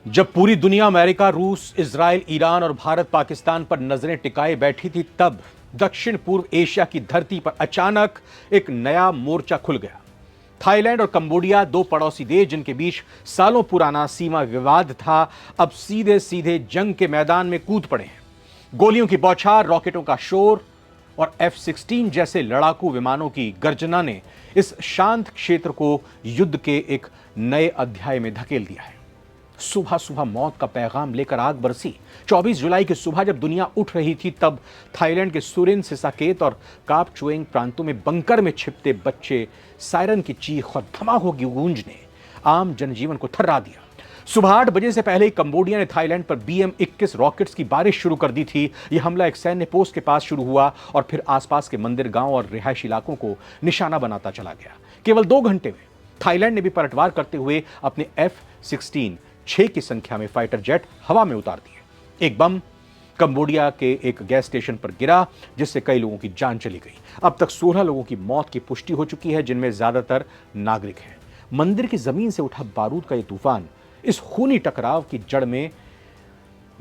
जब पूरी दुनिया अमेरिका, रूस, इजराइल, ईरान और भारत पाकिस्तान पर नजरें टिकाए बैठी थी, तब दक्षिण पूर्व एशिया की धरती पर अचानक एक नया मोर्चा खुल गया। थाईलैंड और कंबोडिया, दो पड़ोसी देश जिनके बीच सालों पुराना सीमा विवाद था, अब सीधे सीधे जंग के मैदान में कूद पड़े हैं। गोलियों की बौछार, रॉकेटों का शोर और F-16 जैसे लड़ाकू विमानों की गर्जना ने इस शांत क्षेत्र को युद्ध के एक नए अध्याय में धकेल दिया है। सुबह सुबह मौत का पैगाम लेकर आग बरसी। 24 जुलाई की सुबह जब दुनिया उठ रही थी, तब थाईलैंड के सुरिन, सिसाकेत और कापचुएंग प्रांतों में बंकर में छिपते बच्चे सायरन की चीख और धमाकों की गूंज ने आम जनजीवन को थर्रा दिया। सुबह 8 बजे से पहले ही कंबोडिया ने थाईलैंड पर BM-21 रॉकेट्स की बारिश शुरू कर दी थी। यह हमला एक सैन्य पोस्ट के पास शुरू हुआ और फिर आसपास के मंदिर, गांव और रिहायशी इलाकों को निशाना बनाता चला गया। केवल 2 घंटे में थाईलैंड ने भी पलटवार करते हुए अपने F-16 6 की संख्या में फाइटर जेट हवा में उतार दिए। एक बम कंबोडिया के एक गैस स्टेशन पर गिरा, जिससे कई लोगों की जान चली गई। अब तक 16 लोगों की मौत की पुष्टि हो चुकी है, जिनमें ज्यादातर नागरिक हैं। मंदिर की जमीन से उठा बारूद का यह तूफान इस खूनी टकराव की जड़ में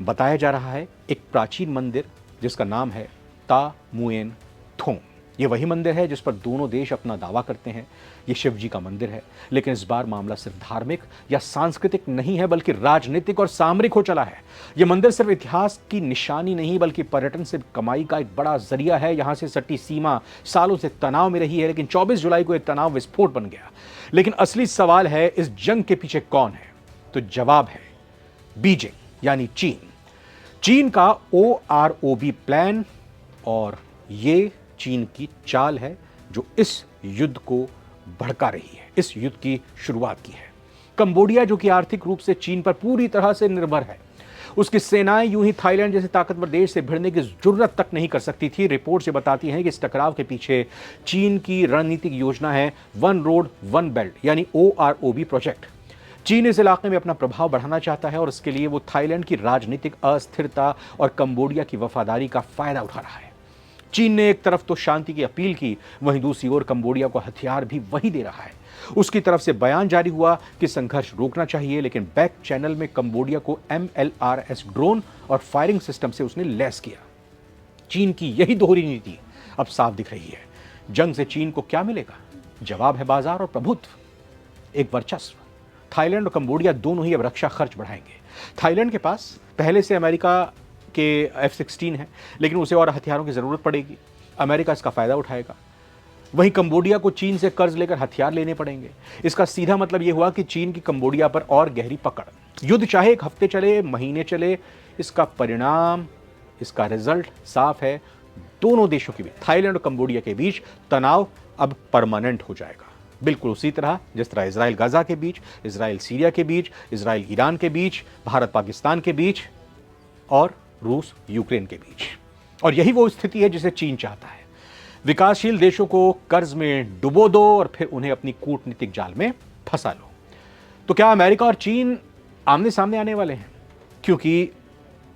बताया जा रहा है एक प्राचीन मंदिर जिसका नाम है ता मुएन थोम। ये वही मंदिर है जिस पर दोनों देश अपना दावा करते हैं। ये शिव जी का मंदिर है, लेकिन इस बार मामला सिर्फ धार्मिक या सांस्कृतिक नहीं है, बल्कि राजनीतिक और सामरिक हो चला है। ये मंदिर सिर्फ इतिहास की निशानी नहीं, बल्कि पर्यटन से कमाई का एक बड़ा जरिया है। यहां से सटी सीमा सालों से तनाव में रही है, लेकिन 24 जुलाई को एक तनाव विस्फोट बन गया। लेकिन असली सवाल है, इस जंग के पीछे कौन है? तो जवाब है बीजिंग, यानी चीन। चीन का OROB प्लान, और ये चीन की चाल है जो इस युद्ध को भड़का रही है, इस युद्ध की शुरुआत की है। कंबोडिया, जो कि आर्थिक रूप से चीन पर पूरी तरह से निर्भर है, उसकी सेनाएं यूं ही थाईलैंड जैसे ताकतवर देश से भिड़ने की जरूरत तक नहीं कर सकती थी। रिपोर्ट से बताती हैं कि इस टकराव के पीछे चीन की रणनीतिक योजना है वन रोड वन बेल्ट, यानी OROB प्रोजेक्ट। चीन इस इलाके में अपना प्रभाव बढ़ाना चाहता है और इसके लिए वो थाईलैंड की राजनीतिक अस्थिरता और कंबोडिया की वफादारी का फायदा उठा रहा है। चीन ने एक तरफ तो शांति की अपील की, वहीं दूसरी ओर कंबोडिया को हथियार भी वही दे रहा है। उसकी तरफ से बयान जारी हुआ कि संघर्ष रोकना चाहिए, लेकिन बैक चैनल में कंबोडिया को MLRS ड्रोन और फायरिंग सिस्टम से उसने लैस किया। चीन की यही दोहरी नीति अब साफ दिख रही है। जंग से चीन को क्या मिलेगा? जवाब है बाजार और प्रभुत्व, एक वर्चस्व। थाईलैंड और कंबोडिया दोनों ही अब रक्षा खर्च बढ़ाएंगे। थाईलैंड के पास पहले से अमेरिका के F-16 है, लेकिन उसे और हथियारों की जरूरत पड़ेगी। अमेरिका इसका फायदा उठाएगा। वहीं कंबोडिया को चीन से कर्ज लेकर हथियार लेने पड़ेंगे। इसका सीधा मतलब यह हुआ कि चीन की कंबोडिया पर और गहरी पकड़। युद्ध चाहे 1 हफ्ते चले, महीने चले, इसका परिणाम, इसका रिजल्ट साफ है। दोनों देशों के बीच, थाईलैंड और कंबोडिया के बीच तनाव अब परमानेंट हो जाएगा। बिल्कुल उसी तरह जिस तरह इजराइल गाजा के बीच, इजराइल सीरिया के बीच, इजराइल ईरान के बीच, भारत पाकिस्तान के बीच और रूस यूक्रेन के बीच। और यही वो स्थिति है जिसे चीन चाहता है। विकासशील देशों को कर्ज में डुबो दो और फिर उन्हें अपनी कूटनीतिक जाल में फंसा लो। तो क्या अमेरिका और चीन आमने सामने आने वाले हैं? क्योंकि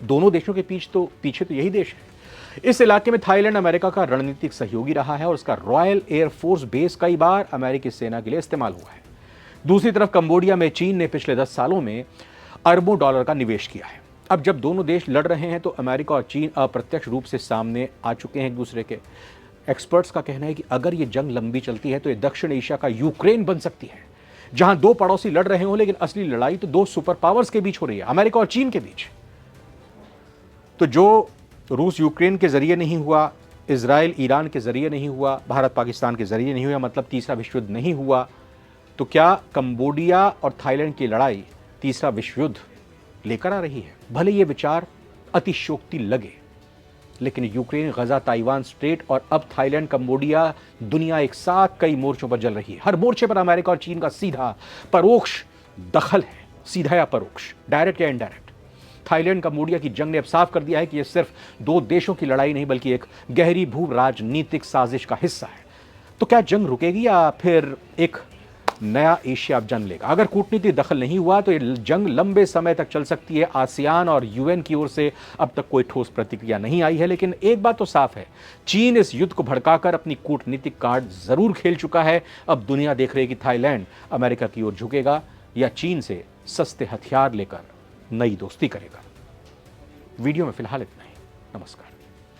दोनों देशों के पीछे तो यही देश है। इस इलाके में थाईलैंड अमेरिका का रणनीतिक सहयोगी रहा है और उसका रॉयल एयरफोर्स बेस कई बार अमेरिकी सेना के लिए इस्तेमाल हुआ है। दूसरी तरफ कंबोडिया में चीन ने पिछले 10 सालों में अरबों डॉलर का निवेश किया है। अब जब दोनों देश लड़ रहे हैं तो अमेरिका और चीन अप्रत्यक्ष रूप से सामने आ चुके हैं एक दूसरे के। एक्सपर्ट्स का कहना है कि अगर ये जंग लंबी चलती है तो ये दक्षिण एशिया का यूक्रेन बन सकती है, जहां 2 पड़ोसी लड़ रहे हों, लेकिन असली लड़ाई तो 2 सुपर पावर्स के बीच हो रही है, अमेरिका और चीन के बीच। तो जो रूस यूक्रेन के जरिए नहीं हुआ, इजराइल ईरान के जरिए नहीं हुआ, भारत पाकिस्तान के जरिए नहीं हुआ, मतलब तीसरा विश्व युद्ध नहीं हुआ, तो क्या कंबोडिया और थाईलैंड की लड़ाई तीसरा विश्व युद्ध लेकर आ रही है? भले ये विचार अतिशयोक्ति लगे, लेकिन यूक्रेन, गजा, ताइवान स्ट्रेट और अब थाईलैंड, कंबोडिया, दुनिया एक साथ कई मोर्चों पर जल रही है। हर मोर्चे पर अमेरिका और चीन का सीधा परोक्ष दखल है, सीधा या परोक्ष, डायरेक्ट या इनडायरेक्ट। थाईलैंड कंबोडिया की जंग ने अब साफ कर दिया है कि यह सिर्फ 2 देशों की लड़ाई नहीं, बल्कि एक गहरी भू राजनीतिक साजिश का हिस्सा है। तो क्या जंग रुकेगी या फिर एक नया एशिया अब जन्म लेगा? अगर कूटनीतिक दखल नहीं हुआ तो ये जंग लंबे समय तक चल सकती है। आसियान और UN की ओर से अब तक कोई ठोस प्रतिक्रिया नहीं आई है, लेकिन एक बात तो साफ है, चीन इस युद्ध को भड़काकर अपनी कूटनीतिक कार्ड जरूर खेल चुका है। अब दुनिया देख रही है कि थाईलैंड अमेरिका की ओर झुकेगा या चीन से सस्ते हथियार लेकर नई दोस्ती करेगा। वीडियो में फिलहाल इतना ही। नमस्कार।